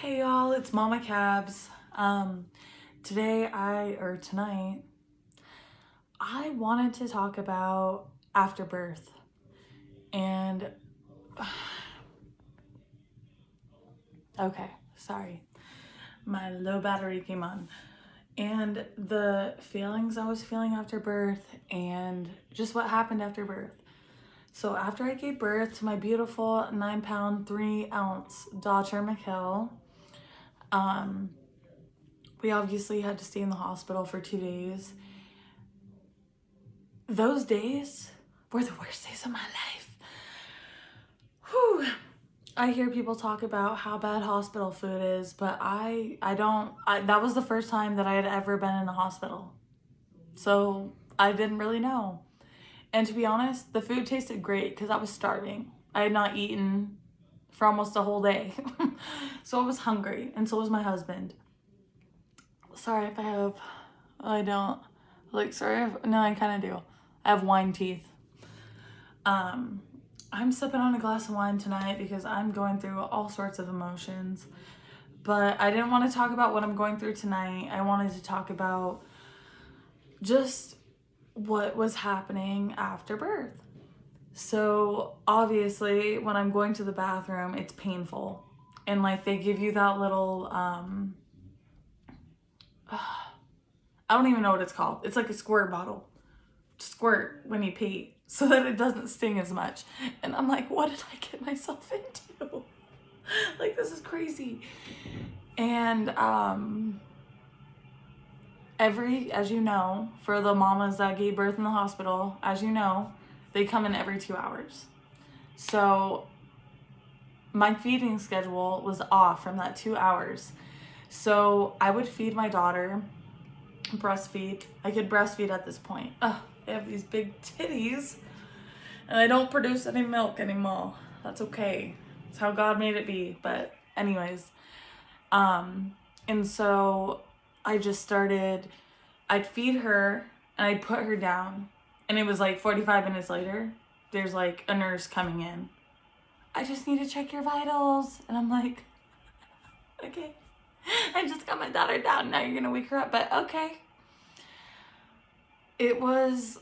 Hey y'all, it's Mama Cabs. Tonight, I wanted to talk about afterbirth. And okay, sorry. My low battery came on. And the feelings I was feeling after birth and just what happened after birth. So after I gave birth to my beautiful 9-pound, 3-ounce daughter, Mikkel, we obviously had to stay in the hospital for 2 days. Those days were the worst days of my life. Whew. I hear people talk about how bad hospital food is, but that was the first time that I had ever been in a hospital. So I didn't really know. And to be honest, the food tasted great because I was starving. I had not eaten for almost a whole day. So I was hungry, and so was my husband. Sorry if I don't. No, I kind of do. I have wine teeth. I'm sipping on a glass of wine tonight because I'm going through all sorts of emotions. But I didn't want to talk about what I'm going through tonight. I wanted to talk about just what was happening after birth. So obviously when I'm going to the bathroom, it's painful. And like they give you that little, I don't even know what it's called. It's like a squirt bottle. Squirt when you pee so that it doesn't sting as much. And I'm like, what did I get myself into? Like, this is crazy. And as you know, for the mamas that gave birth in the hospital, as you know, they come in every 2 hours. So my feeding schedule was off from that 2 hours. So I would feed my daughter, breastfeed. I could breastfeed at this point. I have these big titties and I don't produce any milk anymore. That's okay. It's how God made it be. But anyways, and so I just started, I'd feed her and I'd put her down, and it was like 45 minutes later, there's like a nurse coming in. I just need to check your vitals. And I'm like, okay, I just got my daughter down. Now you're going to wake her up, but okay. It was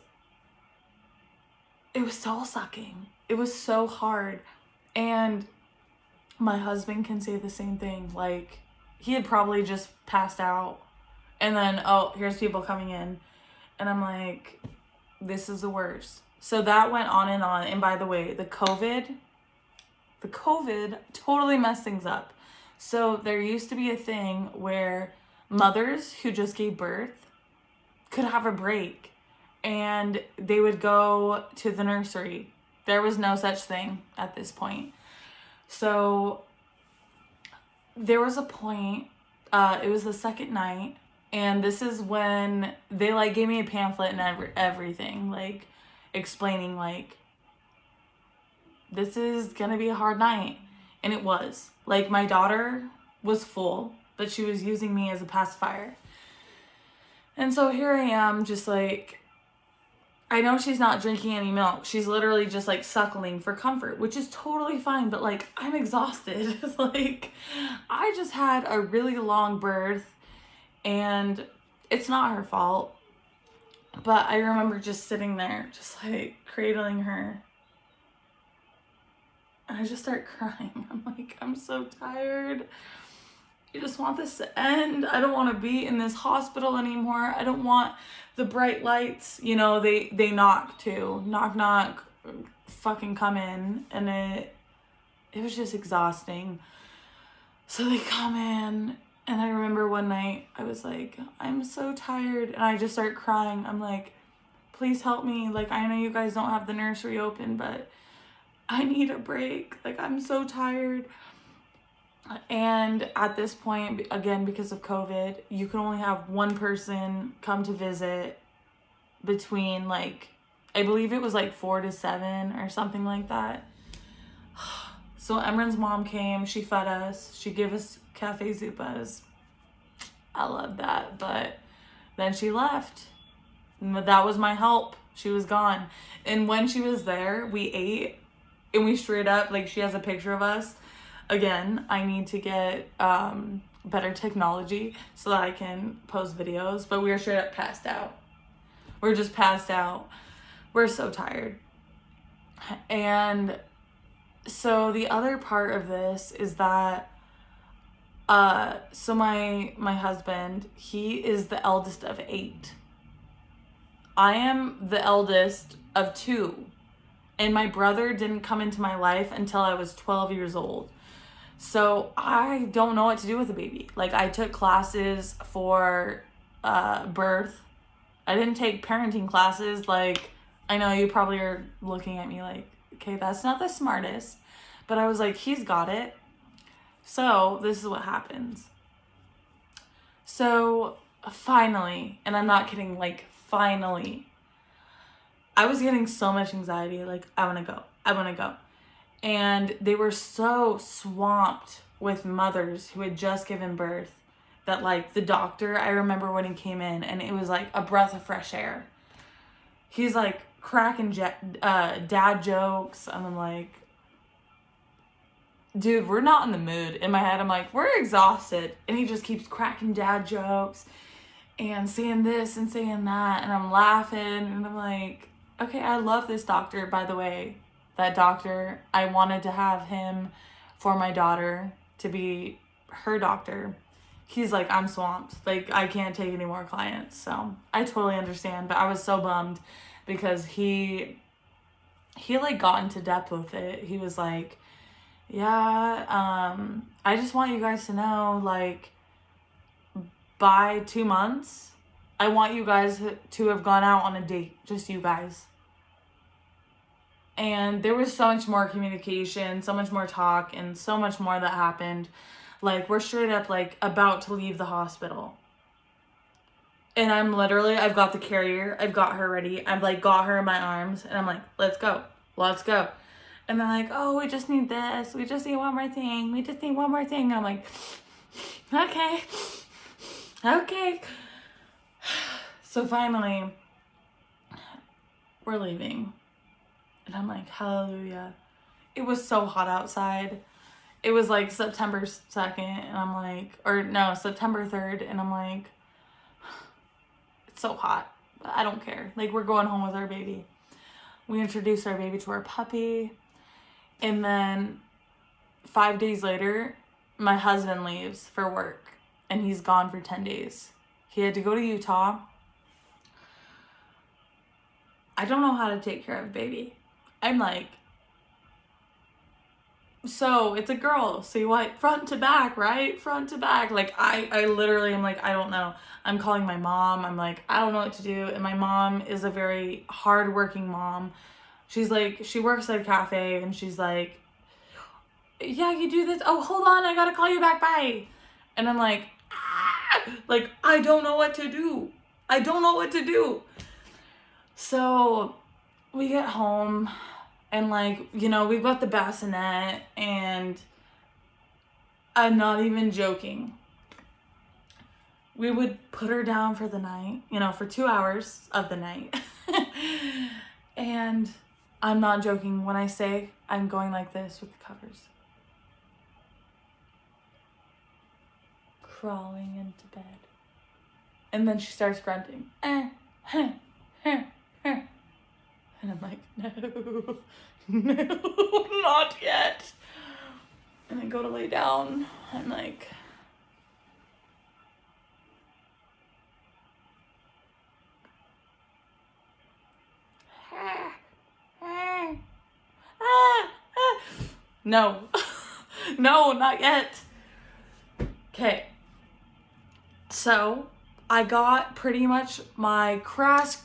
soul sucking. It was so hard. And my husband can say the same thing. Like, he had probably just passed out. And then, here's people coming in. And I'm like, this is the worst. So that went on. And by the way, the COVID totally messed things up. So there used to be a thing where mothers who just gave birth could have a break and they would go to the nursery. There was no such thing at this point. So there was a point, it was the second night, and this is when they like gave me a pamphlet and everything, like explaining like, this is gonna be a hard night. And it was. Like, my daughter was full, but she was using me as a pacifier. And so here I am, just like, I know she's not drinking any milk. She's literally just like suckling for comfort, which is totally fine. But like, I'm exhausted. Like, I just had a really long birth and it's not her fault. But I remember just sitting there, just like cradling her. And I just start crying. I'm like, I'm so tired. I just want this to end. I don't want to be in this hospital anymore. I don't want the bright lights. You know, they knock too. Knock, knock, fucking come in. And it was just exhausting. So they come in. And I remember one night I was like, I'm so tired. And I just start crying. I'm like, please help me. Like, I know you guys don't have the nursery open, but I need a break. Like, I'm so tired. And at this point, again, because of COVID, you can only have one person come to visit between, like, I believe it was like 4 to 7 or something like that. So Emran's mom came, she fed us, she gave us Cafe Zupas. I love that. But then she left. That was my help. She was gone. And when she was there, we ate. And we straight up, like, she has a picture of us. Again, I need to get better technology so that I can post videos, but we are straight up passed out. We're just passed out. We're so tired. And so the other part of this is that so my husband, he is the eldest of 8. I am the eldest of 2. And my brother didn't come into my life until I was 12 years old. So I don't know what to do with a baby. Like, I took classes for birth. I didn't take parenting classes. Like, I know you probably are looking at me like, okay, that's not the smartest. But I was like, he's got it. So this is what happens. So finally, and I'm not kidding, like finally, I was getting so much anxiety. Like, I want to go. And they were so swamped with mothers who had just given birth that, like, the doctor, I remember when he came in, and it was like a breath of fresh air. He's like cracking dad jokes. And I'm like, dude, we're not in the mood. In my head, I'm like, we're exhausted. And he just keeps cracking dad jokes and saying this and saying that. And I'm laughing. And I'm like, okay, I love this doctor, by the way. That doctor, I wanted to have him for my daughter to be her doctor. He's like, I'm swamped. Like, I can't take any more clients. So I totally understand. But I was so bummed because he like got into depth with it. He was like, yeah, I just want you guys to know, like, by 2 months, I want you guys to have gone out on a date. Just you guys. And there was so much more communication, so much more talk, and so much more that happened. Like, we're straight up, like, about to leave the hospital. And I'm literally, I've got the carrier. I've got her ready. I've, like, got her in my arms. And I'm like, let's go. Let's go. And they're like, oh, we just need this. We just need one more thing. We just need one more thing. I'm like, okay. Okay. So finally, we're leaving. And I'm like, hallelujah. It was so hot outside. It was like September 2nd. And I'm like, or no, September 3rd. And I'm like, it's so hot. But I don't care. Like, we're going home with our baby. We introduced our baby to our puppy. And then 5 days later, my husband leaves for work. And he's gone for 10 days. He had to go to Utah. I don't know how to take care of a baby. I'm like, so it's a girl. So you want front to back, right? Front to back. Like, I literally am like, I don't know. I'm calling my mom. I'm like, I don't know what to do. And my mom is a very hardworking mom. She's like, she works at a cafe and she's like, yeah, you do this. Oh, hold on. I got to call you back. Bye. And I'm like, like, I don't know what to do. I don't know what to do. So we get home and, like, you know, we've got the bassinet, and I'm not even joking. We would put her down for the night, you know, for 2 hours of the night. And I'm not joking when I say I'm going like this with the covers. Crawling into bed. And then she starts grunting. And I'm like, no, no, not yet. And I go to lay down. I'm like, no, no, not yet. Okay. So I got pretty much my crash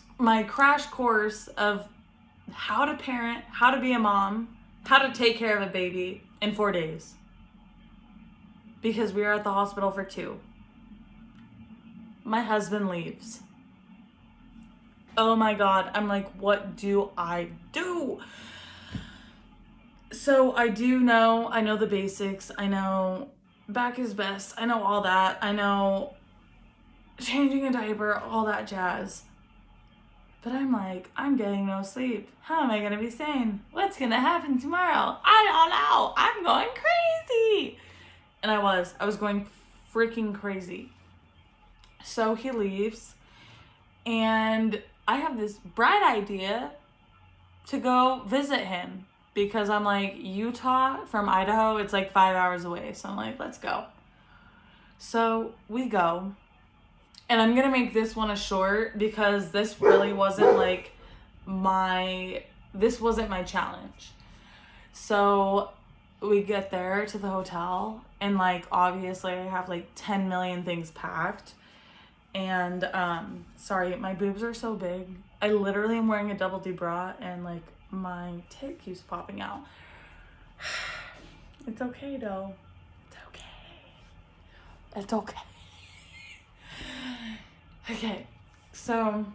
course of how to parent, how to be a mom, how to take care of a baby in 4 days. Because we were at the hospital for 2. My husband leaves. Oh my God. I'm like, what do I do? So I know the basics. I know back is best. I know all that. I know changing a diaper, all that jazz. But I'm like, I'm getting no sleep. How am I going to be sane? What's going to happen tomorrow? I don't know. I'm going crazy. And I was going freaking crazy. So he leaves, and I have this bright idea to go visit him, because I'm like, Utah from Idaho, it's like 5 hours away. So I'm like, let's go. So we go. And I'm going to make this one a short, because this really wasn't like this wasn't my challenge. So we get there to the hotel, and like, obviously I have like 10 million things packed. And, sorry, my boobs are so big. I literally am wearing a double D bra, and like my tit keeps popping out. It's okay though. It's okay. It's okay. Okay, so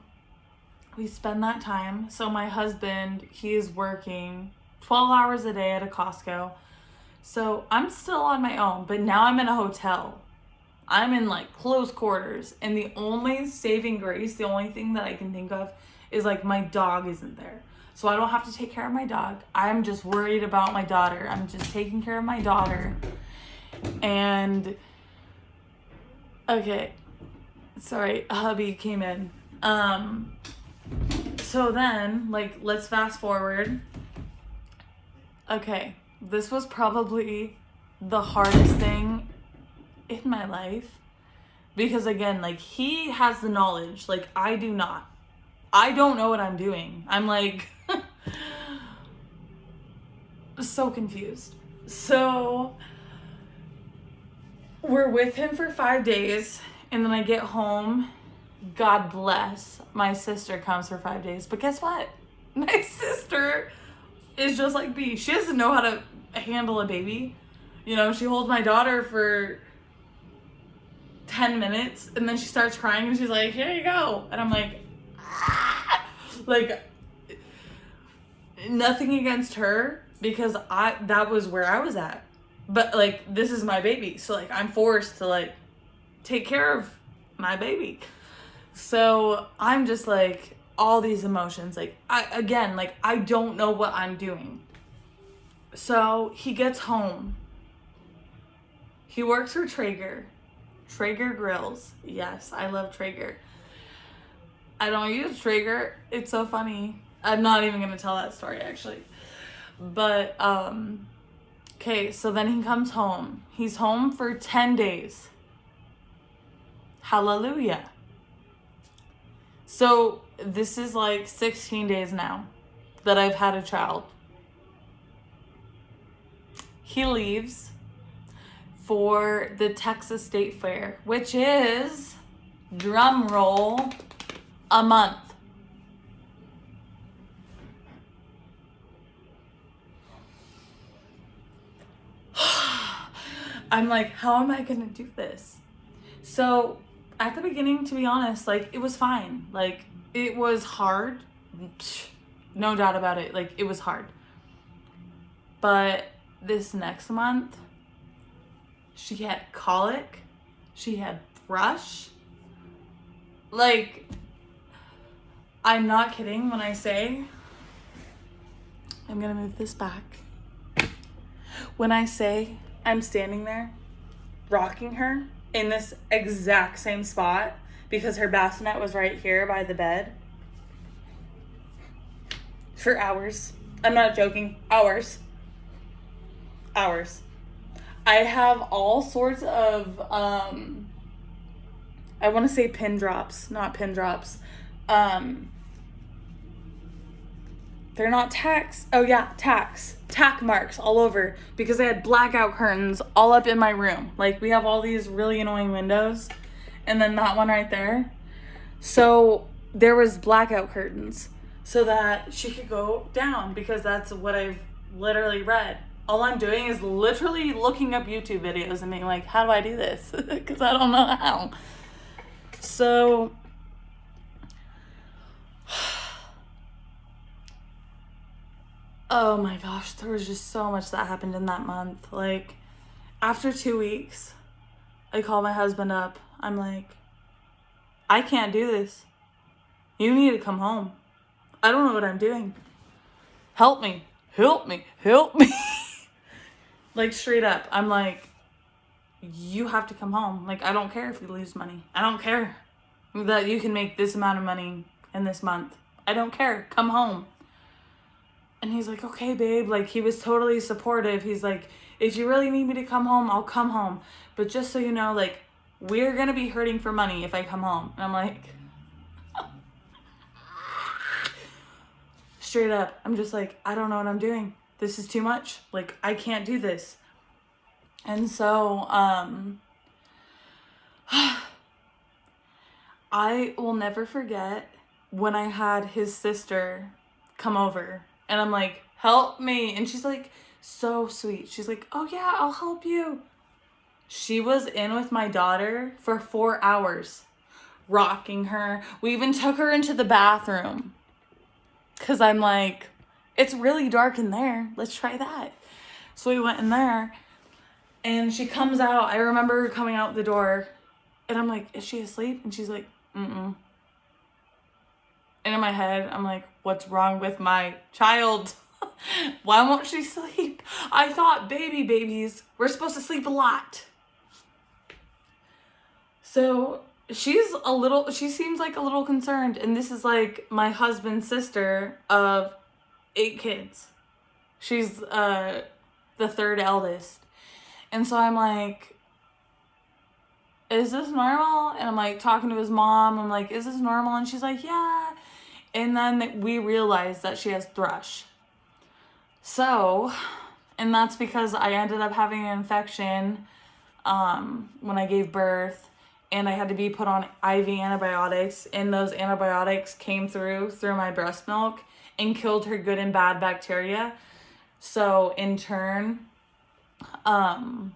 we spend that time. So my husband, he is working 12 hours a day at a Costco. So I'm still on my own, but now I'm in a hotel. I'm in like close quarters, and the only saving grace, the only thing that I can think of is like my dog isn't there. So I don't have to take care of my dog. I'm just worried about my daughter. I'm just taking care of my daughter. And okay, sorry, hubby came in. So then, like, let's fast forward. Okay, this was probably the hardest thing in my life, because again, like, he has the knowledge, like, I do not. I don't know what I'm doing. I'm like so confused. So we're with him for 5 days, and then I get home. God bless, my sister comes for 5 days, but guess what? My sister is just like me. She doesn't know how to handle a baby. You know, she holds my daughter for 10 minutes, and then she starts crying, and she's like, here you go. And I'm like, ah! Like, nothing against her, because that was where I was at. But like, this is my baby. So like, I'm forced to like take care of my baby. So I'm just like, all these emotions, like, I don't know what I'm doing. So he gets home. He works for Traeger grills. Yes, I love Traeger. I don't use Traeger. It's so funny. I'm not even gonna tell that story, actually. But okay, so then he comes home. He's home for 10 days. Hallelujah. So this is like 16 days now that I've had a child. He leaves for the Texas State Fair, which is, drum roll, a month. I'm like, how am I gonna do this? So at the beginning, to be honest, like, it was fine. Like, it was hard. No doubt about it. Like, it was hard. But this next month, she had colic. She had thrush. Like, I'm not kidding when I say, I'm gonna move this back. When I say I'm standing there rocking her in this exact same spot, because her bassinet was right here by the bed, for hours. I'm not joking. Hours. I have all sorts of, I want to say pin drops, not pin drops. They're not tacks. Oh yeah, tacks. Tack marks all over, because I had blackout curtains all up in my room. Like, we have all these really annoying windows, and then that one right there. So there was blackout curtains so that she could go down, because that's what I've literally read. All I'm doing is literally looking up YouTube videos and being like, how do I do this? Because I don't know how. So oh my gosh, there was just so much that happened in that month. Like, after 2 weeks, I call my husband up. I'm like, I can't do this. You need to come home. I don't know what I'm doing. Help me. Help me. Help me. Like, straight up. I'm like, you have to come home. Like, I don't care if you lose money. I don't care that you can make this amount of money in this month. I don't care. Come home. And he's like, okay, babe. Like, he was totally supportive. He's like, if you really need me to come home, I'll come home. But just so you know, like, we're going to be hurting for money if I come home. And I'm like, straight up, I'm just like, I don't know what I'm doing. This is too much. Like, I can't do this. And so, I will never forget when I had his sister come over. And I'm like, help me. And she's like, so sweet. She's like, oh yeah, I'll help you. She was in with my daughter for 4 hours, rocking her. We even took her into the bathroom. Because I'm like, it's really dark in there. Let's try that. So we went in there. And she comes out. I remember her coming out the door. And I'm like, is she asleep? And she's like, mm-mm. And in my head, I'm like, what's wrong with my child? Why won't she sleep? I thought babies were supposed to sleep a lot. So she seems like a little concerned. And this is like my husband's sister of 8 kids. She's the third eldest. And so I'm like, is this normal? And I'm like talking to his mom. I'm like, is this normal? And she's like, yeah. And then we realized that she has thrush. So, and that's because I ended up having an infection when I gave birth. And I had to be put on IV antibiotics. And those antibiotics came through my breast milk and killed her good and bad bacteria. So in turn, I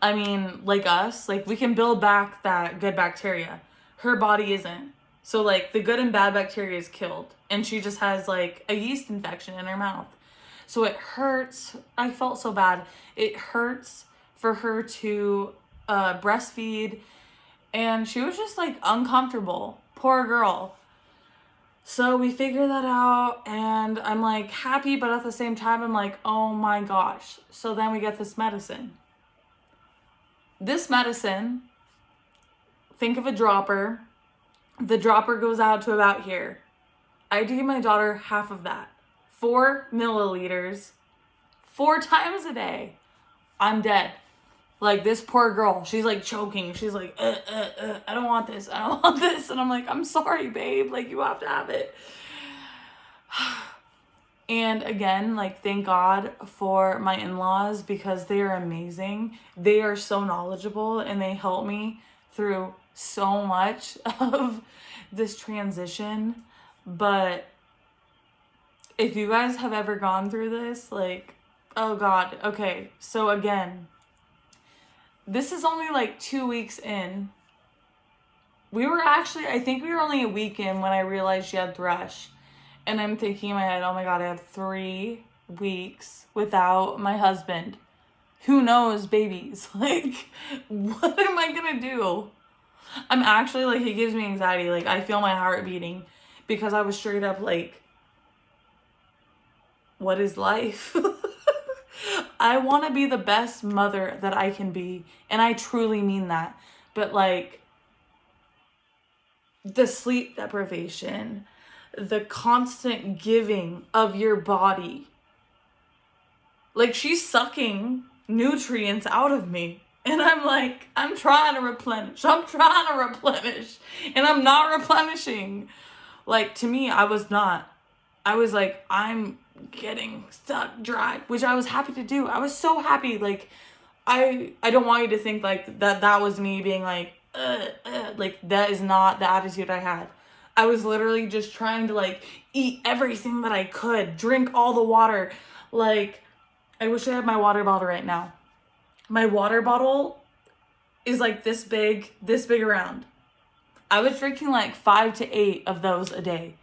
mean, like us, like we can build back that good bacteria. Her body isn't. So like the good and bad bacteria is killed. And she just has like a yeast infection in her mouth. So it hurts. I felt so bad. It hurts for her to breastfeed. And she was just like uncomfortable. Poor girl. So we figured that out, and I'm like happy, but at the same time, I'm like, oh my gosh. So then we get this medicine. This medicine, think of a dropper. The dropper goes out to about here. I had to give my daughter half of that. 4 milliliters, 4 times a day. I'm dead. Like, this poor girl, she's like choking. She's like, I don't want this. I don't want this. And I'm like, I'm sorry, babe. Like, you have to have it. And again, like, thank God for my in-laws because they are amazing. They are so knowledgeable and they help me through so much of this transition. But if you guys have ever gone through this, like, oh God. Okay, so again, this is only like 2 weeks in. I think we were only a week in when I realized she had thrush. And I'm thinking in my head, oh my God, I have 3 weeks without my husband. Who knows, babies? Like, what am I gonna do? I'm actually, like, it gives me anxiety. Like, I feel my heart beating because I was straight up like, what is life? I want to be the best mother that I can be. And I truly mean that. But like, the sleep deprivation, the constant giving of your body. Like, she's sucking nutrients out of me. And I'm like, I'm trying to replenish. And I'm not replenishing. Like, to me, I was not. I was like, I'm getting stuck dry, which I was happy to do. I was so happy. Like, I don't want you to think like that was me being like, like, that is not the attitude I had. I was literally just trying to like eat everything that I could, drink all the water. Like, I wish I had my water bottle right now. My water bottle is like this big around. I was drinking like 5 to 8 of those a day.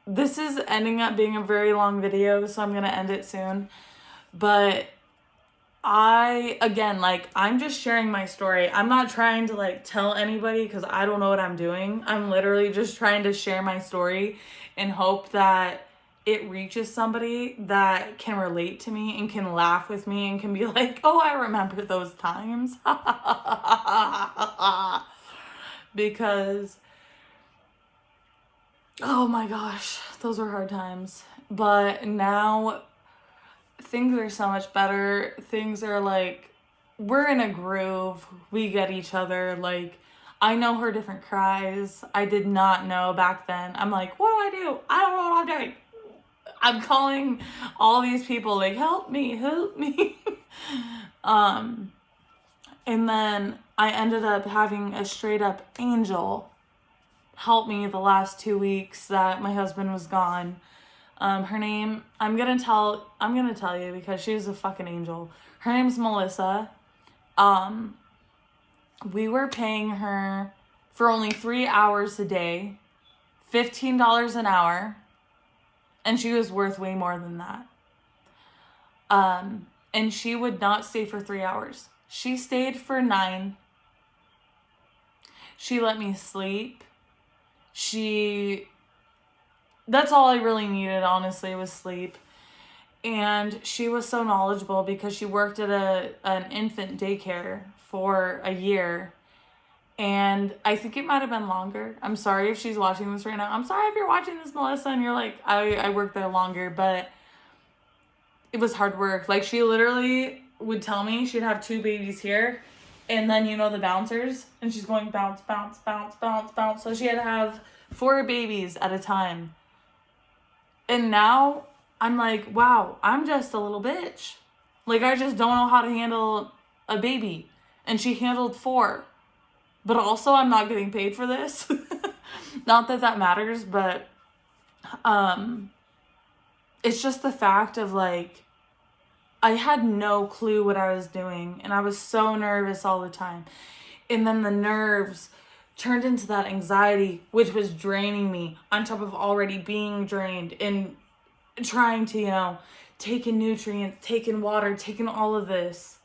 This is ending up being a very long video, so I'm going to end it soon. But again, like, I'm just sharing my story. I'm not trying to, like, tell anybody because I don't know what I'm doing. I'm literally just trying to share my story and hope that it reaches somebody that can relate to me and can laugh with me and can be like, oh, I remember those times. Because, oh my gosh, those were hard times. But now things are so much better. Things are like, we're in a groove. We get each other. Like, I know her different cries. I did not know back then. I'm like, what do I do? I don't know what I'm doing. I'm calling all these people like, help me, help me. And then I ended up having a straight up angel help me the last 2 weeks that my husband was gone. Her name, I'm gonna tell you because she's a fucking angel. Her name's Melissa. We were paying her for only 3 hours a day, $15 an hour, and she was worth way more than that. And she would not stay for 3 hours. She stayed for 9. She let me sleep. That's all I really needed, honestly, was sleep. And she was so knowledgeable because she worked at an infant daycare for a year. And I think it might have been longer. I'm sorry if she's watching this right now. I'm sorry if you're watching this, Melissa, and you're like, I worked there longer, but it was hard work. Like, she literally would tell me she'd have 2 babies here, and then, you know, the bouncers, and she's going bounce, bounce, bounce, bounce, bounce. So she had to have 4 babies at a time. And now I'm like, wow, I'm just a little bitch. Like, I just don't know how to handle a baby. And she handled 4. But also, I'm not getting paid for this. Not that that matters, but it's just the fact of, like, I had no clue what I was doing. And I was so nervous all the time. And then the nerves turned into that anxiety, which was draining me on top of already being drained and trying to, you know, take in nutrients, take in water, take in all of this.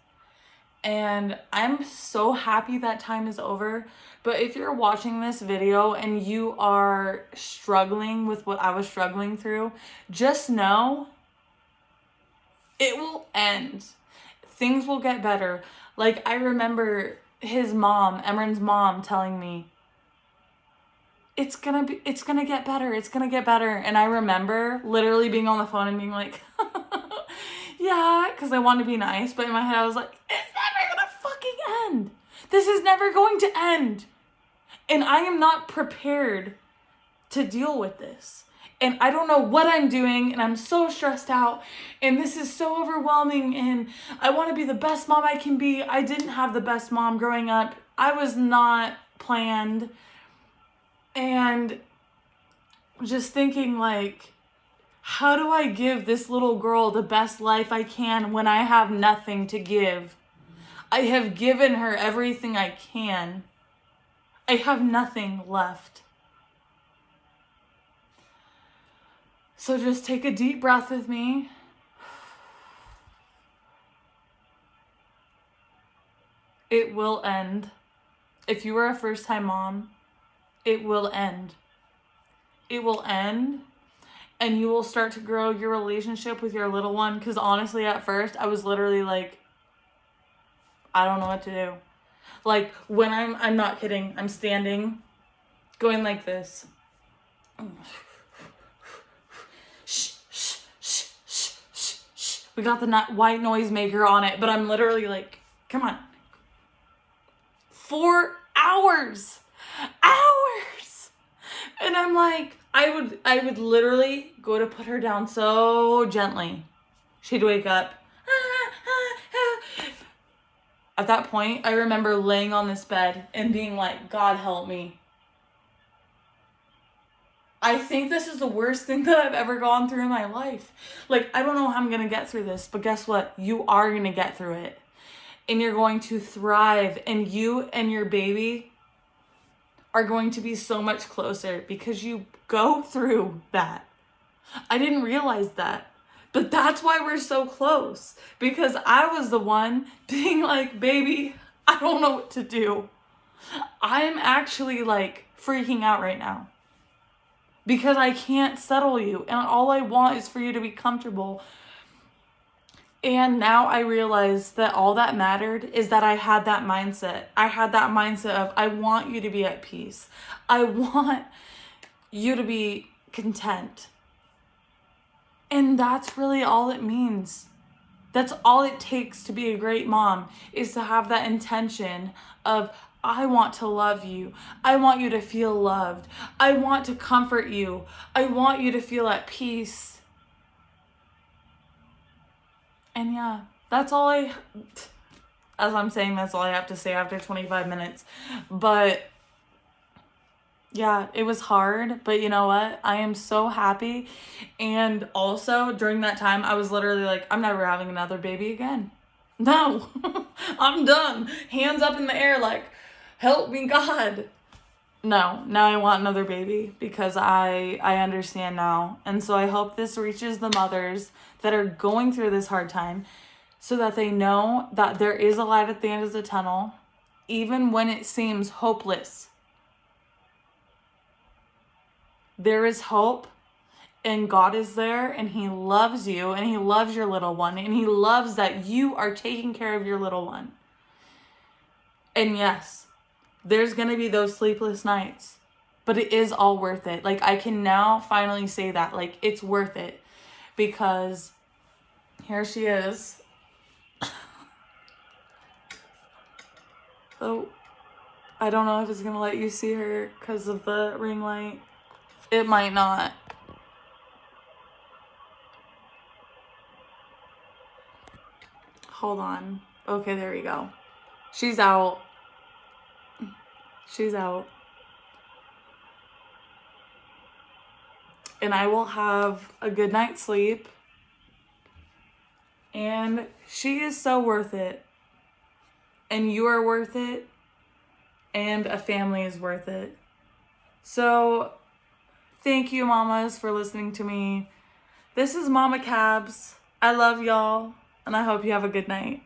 And I'm so happy that time is over. But if you're watching this video and you are struggling with what I was struggling through, just know it will end. Things will get better. Like, I remember his mom, Emran's mom, telling me, it's gonna get better. It's gonna get better. And I remember literally being on the phone and being like, yeah, because I wanted to be nice. But in my head, I was like, it's never gonna fucking end. This is never going to end. And I am not prepared to deal with this. And I don't know what I'm doing. And I'm so stressed out. And this is so overwhelming. And I want to be the best mom I can be. I didn't have the best mom growing up. I was not planned. And just thinking, like, how do I give this little girl the best life I can when I have nothing to give? I have given her everything I can. I have nothing left. So just take a deep breath with me. It will end. If you are a first-time mom, it will end. It will end, and you will start to grow your relationship with your little one. Because honestly, at first, I was literally like, I don't know what to do. Like, when I'm not kidding, I'm standing, going like this. We got the white noise maker on it, but I'm literally like, come on. 4 hours. And I'm like, I would literally go to put her down so gently. She'd wake up. At that point, I remember laying on this bed and being like, God help me. I think this is the worst thing that I've ever gone through in my life. Like, I don't know how I'm going to get through this, but guess what? You are going to get through it. And you're going to thrive. And you and your baby are going to be so much closer because you go through that. I didn't realize that. But that's why we're so close. Because I was the one being like, baby, I don't know what to do. I'm actually like freaking out right now. Because I can't settle you. And all I want is for you to be comfortable. And now I realize that all that mattered is that I had that mindset. I had that mindset of, I want you to be at peace. I want you to be content. And that's really all it means. That's all it takes to be a great mom, is to have that intention of, I want to love you. I want you to feel loved. I want to comfort you. I want you to feel at peace. And yeah, that's all as I'm saying, that's all I have to say after 25 minutes. But yeah, it was hard, but you know what? I am so happy. And also during that time, I was literally like, I'm never having another baby again. No, I'm done. Hands up in the air like, help me God. No, now I want another baby because I understand now. And so I hope this reaches the mothers that are going through this hard time so that they know that there is a light at the end of the tunnel, even when it seems hopeless. There is hope, and God is there, and He loves you, and He loves your little one, and He loves that you are taking care of your little one. And yes, there's going to be those sleepless nights, but it is all worth it. Like, I can now finally say that, like, it's worth it, because here she is. Oh, I don't know if it's going to let you see her because of the ring light. It might not. Hold on. Okay, there we go. She's out. She's out. And I will have a good night's sleep. And she is so worth it. And you are worth it. And a family is worth it. So, thank you, mamas, for listening to me. This is Mama Cabs. I love y'all. And I hope you have a good night.